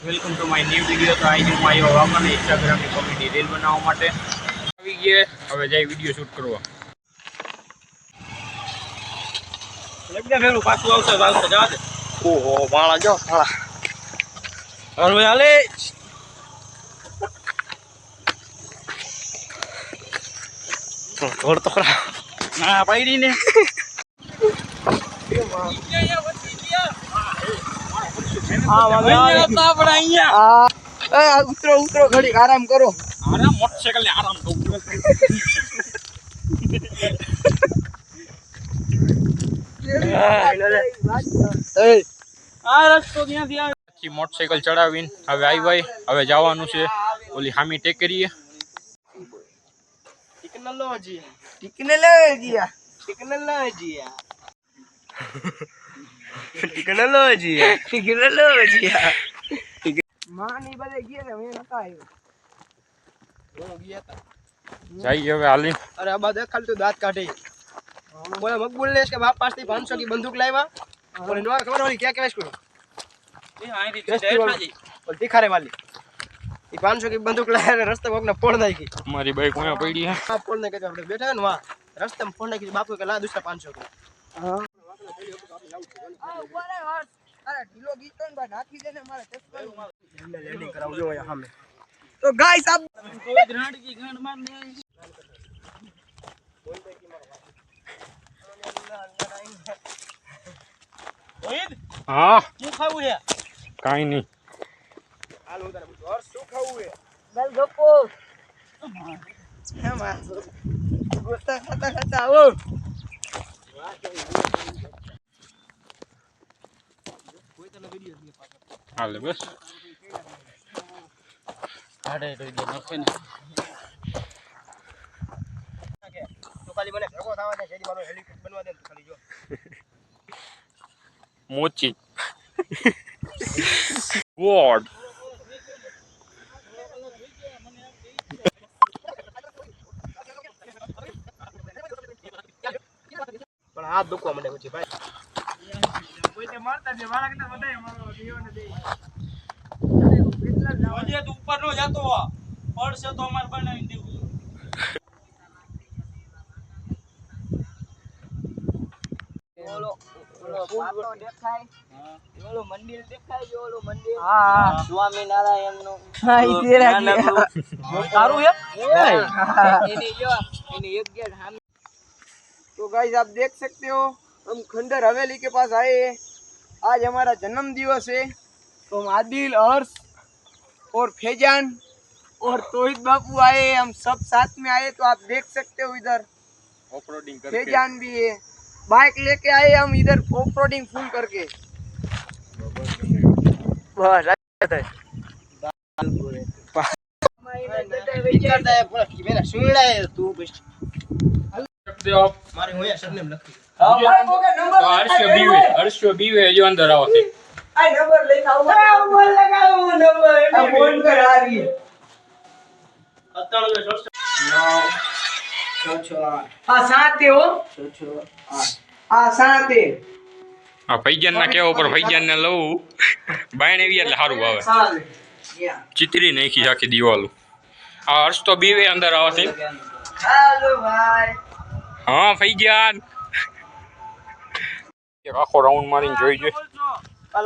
Welcome to my new video. તો આજે હું આવ્યો વાંકાને ઇન્સ્ટાગ્રામની કોમેડી રીલ બનાવવા માટે. આવી ગયા, હવે જઈ વિડીયો શૂટ કરવા. લગ્ન ફેરું પાછું આવશે જવા દે. ઓહો વાળા જો વાળા હવે હાલે થોડ તો ખરા ના પાડી ને ઉતરો ઉતરો ઘડીક આરામ કરો. આરામ મોટરસાઇકલ ને આરામ તો મોટરસાઇકલ ચડાવીને હવે આવી હવે જવાનું છે ઓલી હામી ટેકરીએ. જઈએ હવે હાલી. અરે આ બધા ખાલી તો દાંત કાઢે. બોલે મકબૂલ ને કે બાપ પાસથી 500 की बंदूक लाव्या. बोले नो खबर होली क्या क्या इसको ये हां दी दिखारे वाली ये 500 की बंदूक लाया ने रस्ते में फोड़ नाखी. हमारी बाइक वहां पड़ी है. आप फोड़ ने के આપણે બેઠા ને વહાં રસ્તે में फोड़ नाखी. બાપુ કે લા દુસરા 500 की. हां આ બોલે અરે ઢીલો ગીતો ને બા નાખી દે ને મારે ચસ્કો લેન્ડિંગ કરાવજો અહીંયા સામે. तो गाइस आप कोई ग्रांड की गांड मारने आई हाँ क्यों खाऊ है कहीं नहीं हाल उधर और શું ખાવું है ગલ ગપ્પો હે માં ગોતા ખાતા ખાતા આવો કોઈ તને વિડિયો દે પાછો હાલે બસ આડે તો દે નખે ને તો ખાલી મને ભેગો થવા દે જેડી મારો હેલિકોપ્ટર બનવા દે ખાલી જો મોચી વોર્ડ પણ હાથ દુખવા મને પછી ભાઈ કોઈ તે મારતા દે વાળા કરતા વધારે મારો જીવન દે હજી તું ઉપર નો જાતો પડશે તો અમાર બનાવી દેવું. ઓલો પાટો દેખાય ઓલો મંદિર દેખાય જો ઓલો મંદિર હા સ્વામિનારાયણ નું હા ઈ તેરા સારું है એની જો એની એક ગેટ સામે. तो गाइस आप देख सकते हो हम खंडर हवेली के पास आए हैं. आज हमारा जन्म दिवस है तो हम आदिल हर्ष और फैजान और तोहिद बापू आए हैं. हम सब साथ में आए तो आप देख सकते हो इधर ऑफरोडिंग करके फैजान भी है. बाइक लेके आए हम इधर ऑफरोडिंग फुल करके बस है मेरा सुनला है तू बस सकते हो आप. मारे होया सरनेम लखी हर्षो बीवे जो अंदर आओ थे. आई नंबर लेके आओ नंबर लगाओ नंबर फोन कर आ रही है 97 आ साथे हो 668 आ साथे આ ફૈજાન ના કેવો પર ફૈજાન ને લઉં બાયણે આવી એટલે સારું આવે. ચિત્રી નાખી આખી દિવાલો. આ હર્ષ તો બીવે અંદર આવે છે. हेलो भाई હા ફૈજાન એક આખો રાઉન્ડ મારીને જોઈ જોઈ.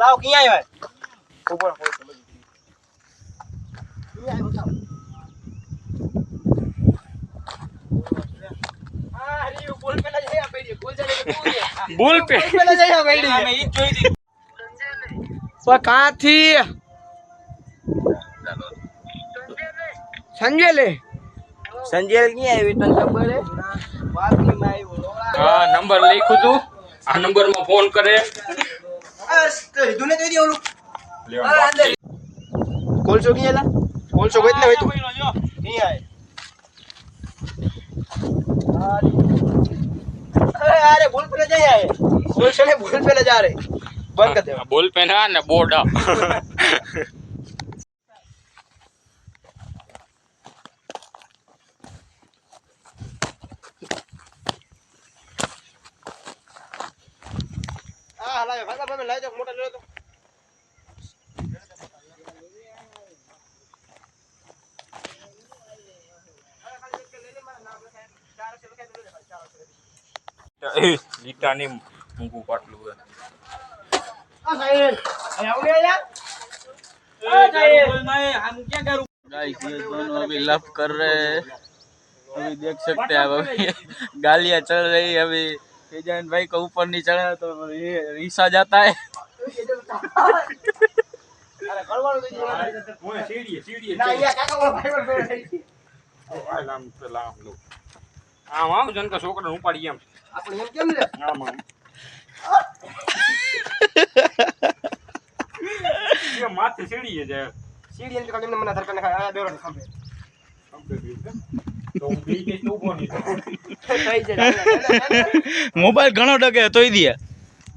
लाओ किया है ऊपर कोई समझ नहीं आया बताओ अरे बोल पे लग गया भाई बोल चले के तू है બોલ પે पे लग गया भाई मैं ई જોઈ દી તો કાથી સંજય ની આવી તને ખબર હે વાપી માં આવ્યો હા નંબર લખ્યું તું. આ નંબર માં ફોન કરે દુને દઈ દે ઓલું લેવા કોલસો કિયેલા કોલસો કેટલે હોય તું નહીં આય अरे बोल पे जा है कोलसो ने बोल पे जा रहे बंद कर दे બોલ પેન હા ને બોર્ડ આ हां लायो भागा भागा लायो मोटा ले लो तो લીટા ની મૂકું પાટલું गाइस ये दोनों अभी लव कर रहे हैं अभी देख सकते हैं अभी गालियां चल रही है अभी फैजान भाई को ऊपर नहीं चढ़ा तो ये रीसा जाता है આમ જનકા છોકરાને ઉપાડી એમ આપણે એમ કેમ લે આમ આમ એ માથે સીડીએ જાય સીડી એમ તો મને ધરકા નાખા આ બેરો સાંભળે તો હું બી કે તું કોની થઈ જાય मोबाइल घणो डगे तोय दिया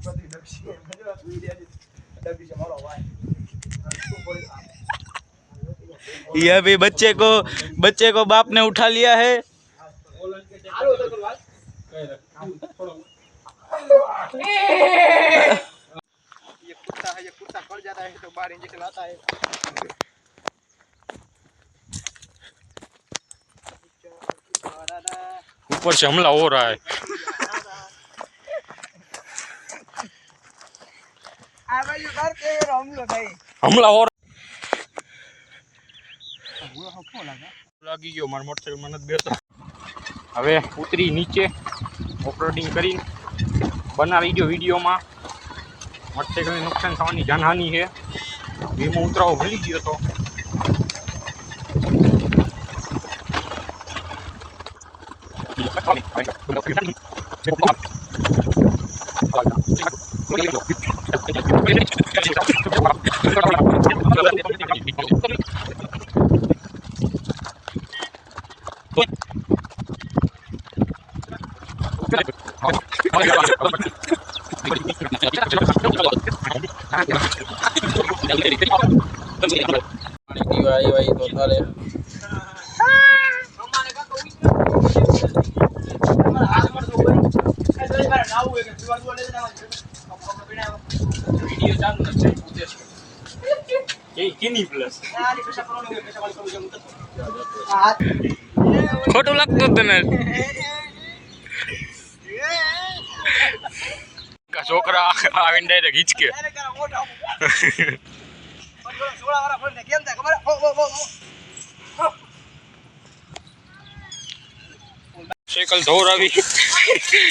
બધી ડબી છે મારો ભાઈ ये अभी बच्चे को बाप ने उठा लिया है હાલો તો ભાઈ ये कुत्ता पड़ जाता है तो बाहर इंजेक्शन आता है ऊपर से हमला हो रहा है आ भाई कर के हमलो भाई हमला हो લાગી ગયો મારા મોટરસાઇકલ મને બેસો હવે ઉતરી નીચે ઓફરોડિંગ કરીને બનાવી ગયો વિડીયોમાં મોટરસાઇકલને નુકસાન થવાની જાનહાની છે વીમો ઉતરાવો ભૂલી ગયો તો भाई तो सारे અમારે કાકો અમારા હાથ પર તો કોઈ એ તો મારે નાવું હોય કે જીવા દો લઈ જવા વિડિયો ચાલુ નથી એ કિની પ્લસ આ ની પૈસા કરવાનો હોય પૈસા વાળી કરું છું ખોટું લાગતું તને છોકરા આવીને ડાયરેક્ટ હિચકે સાયકલ ધોરાવી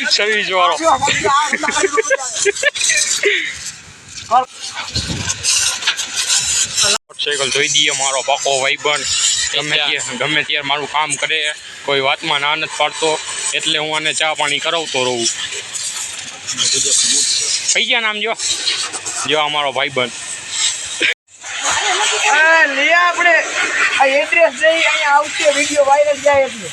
સર્વિસ વાળો સાયકલ ધોઈ દઈએ મારો પાકો ભાઈબંધ ગમે ત્યારે મારું કામ કરે કોઈ વાતમાં ના નથી પાડતો એટલે હું આને ચા પાણી કરાવતો રહું થઈ ગયા નામ જો અમારો ભાઈબંધ લે આપણે આ એડ્રેસ જઈ અહીંયા આવશે વિડિયો વાયરલ જાય એટલે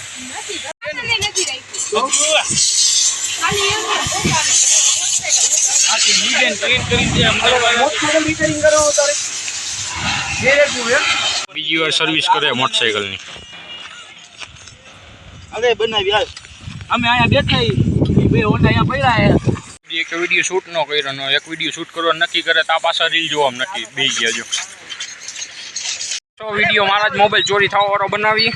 બીજી વાર સર્વિસ કરે મોટરસાઇકલની अरे बनावी यार અમે અહીંયા બેઠા બે ઓંડા અહીંયા પડ્યા હે એક વિડીયો શૂટ ન કર્યો ને એક વિડીયો શૂટ કરવાનું નક્કી કરે તો આ પાછા રીલ જોવા નક્કી બે ગયા જો તો વિડીયો મારા જ મોબાઈલ ચોરી થવા વાળો બનાવી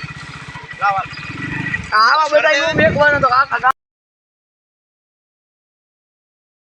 આવા બધા મેકવાનો તો કાકા